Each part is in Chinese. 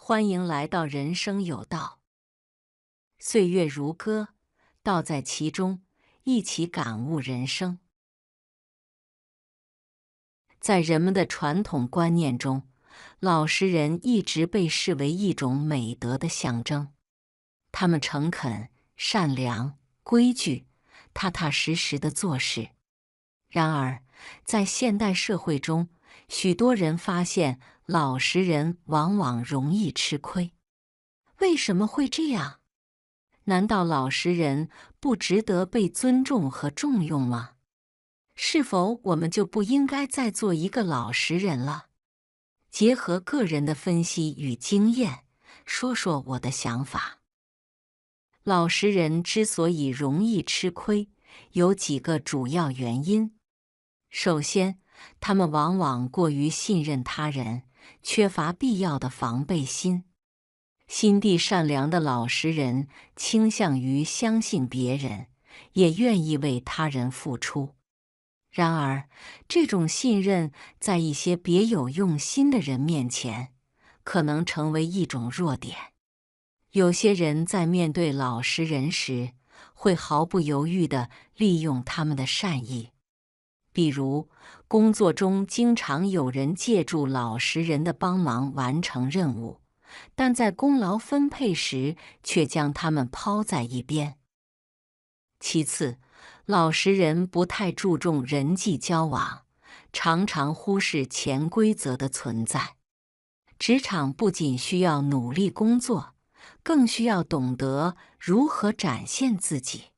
欢迎来到人生有道，岁月如歌，道在其中，一起感悟人生。在人们的传统观念中，老实人一直被视为一种美德的象征。他们诚恳、善良、规矩，踏踏实实地做事。然而，在现代社会中，许多人发现老实人往往容易吃亏。为什么会这样？难道老实人不值得被尊重和重用吗？是否我们就不应该再做一个老实人了？结合个人的分析与经验，说说我的想法。老实人之所以容易吃亏，有几个主要原因。首先，他们往往过于信任他人，缺乏必要的防备心。心地善良的老实人倾向于相信别人，也愿意为他人付出。然而，这种信任在一些别有用心的人面前，可能成为一种弱点。有些人在面对老实人时，会毫不犹豫地利用他们的善意。比如，工作中经常有人借助老实人的帮忙完成任务，但在功劳分配时却将他们抛在一边。其次，老实人不太注重人际交往，常常忽视潜规则的存在。职场不仅需要努力工作，更需要懂得如何展现自己。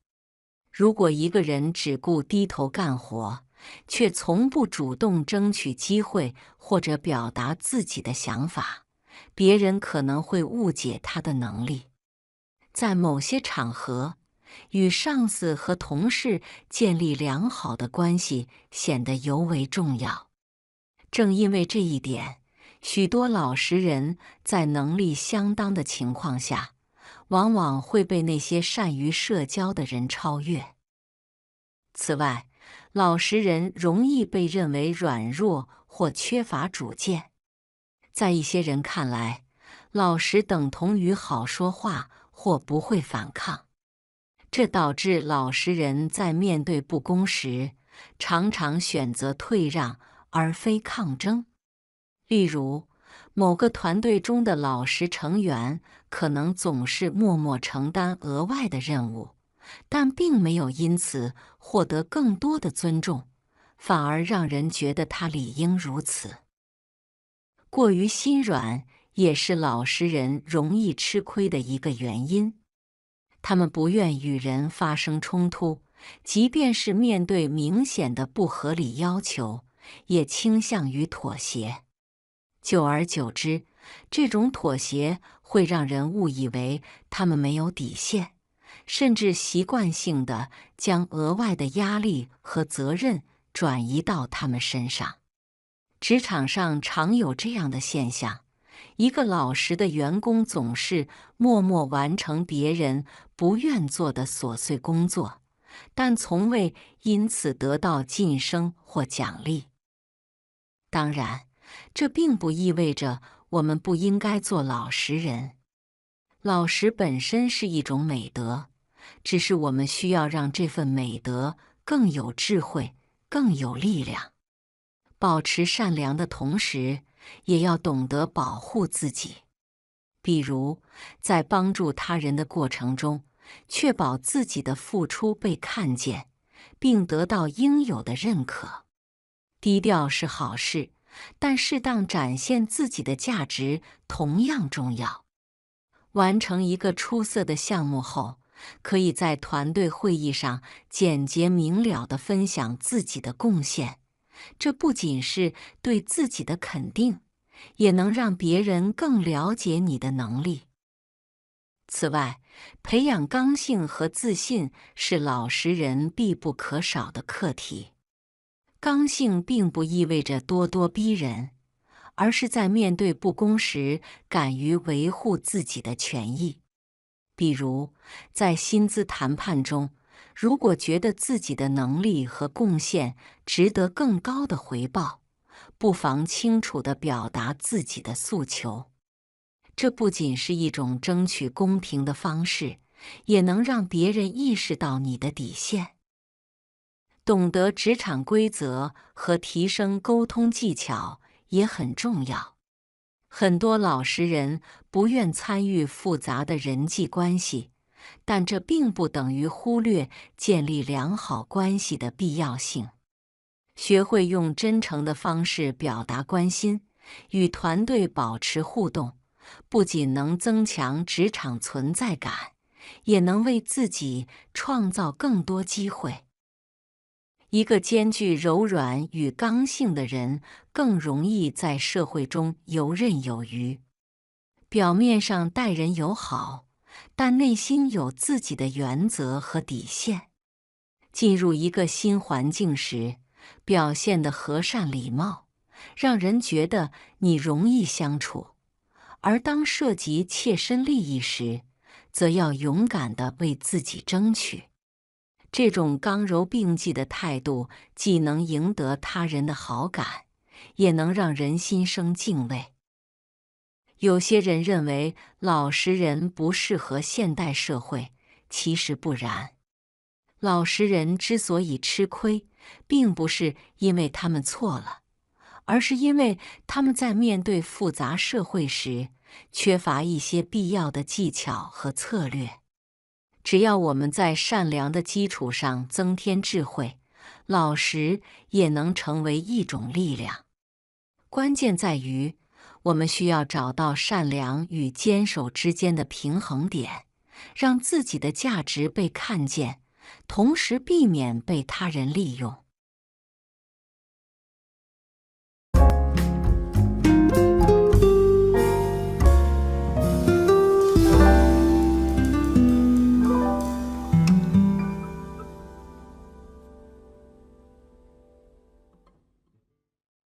如果一个人只顾低头干活，却从不主动争取机会或者表达自己的想法，别人可能会误解他的能力。在某些场合，与上司和同事建立良好的关系显得尤为重要。正因为这一点，许多老实人在能力相当的情况下，往往会被那些善于社交的人超越。此外，老实人容易被认为软弱或缺乏主见。在一些人看来，老实等同于好说话或不会反抗，这导致老实人在面对不公时，常常选择退让而非抗争。例如，某个团队中的老实成员可能总是默默承担额外的任务，但并没有因此获得更多的尊重，反而让人觉得他理应如此。过于心软也是老实人容易吃亏的一个原因。他们不愿与人发生冲突，即便是面对明显的不合理要求，也倾向于妥协。久而久之，这种妥协会让人误以为他们没有底线，甚至习惯性地将额外的压力和责任转移到他们身上。职场上常有这样的现象，一个老实的员工总是默默完成别人不愿做的琐碎工作，但从未因此得到晋升或奖励。当然，这并不意味着我们不应该做老实人。老实本身是一种美德，只是我们需要让这份美德更有智慧、更有力量。保持善良的同时，也要懂得保护自己。比如，在帮助他人的过程中，确保自己的付出被看见，并得到应有的认可。低调是好事，但适当展现自己的价值同样重要。完成一个出色的项目后，可以在团队会议上简洁明了地分享自己的贡献，这不仅是对自己的肯定，也能让别人更了解你的能力。此外，培养刚性和自信是老实人必不可少的课题。刚性并不意味着咄咄逼人，而是在面对不公时敢于维护自己的权益。比如，在薪资谈判中，如果觉得自己的能力和贡献值得更高的回报，不妨清楚地表达自己的诉求。这不仅是一种争取公平的方式，也能让别人意识到你的底线。懂得职场规则和提升沟通技巧也很重要。很多老实人不愿参与复杂的人际关系，但这并不等于忽略建立良好关系的必要性。学会用真诚的方式表达关心，与团队保持互动，不仅能增强职场存在感，也能为自己创造更多机会。一个兼具柔软与刚性的人，更容易在社会中游刃有余。表面上待人友好，但内心有自己的原则和底线。进入一个新环境时，表现得和善礼貌，让人觉得你容易相处；而当涉及切身利益时，则要勇敢地为自己争取。这种刚柔并济的态度，既能赢得他人的好感，也能让人心生敬畏。有些人认为老实人不适合现代社会，其实不然。老实人之所以吃亏，并不是因为他们错了，而是因为他们在面对复杂社会时，缺乏一些必要的技巧和策略。只要我们在善良的基础上增添智慧，老实也能成为一种力量。关键在于，我们需要找到善良与坚守之间的平衡点，让自己的价值被看见，同时避免被他人利用。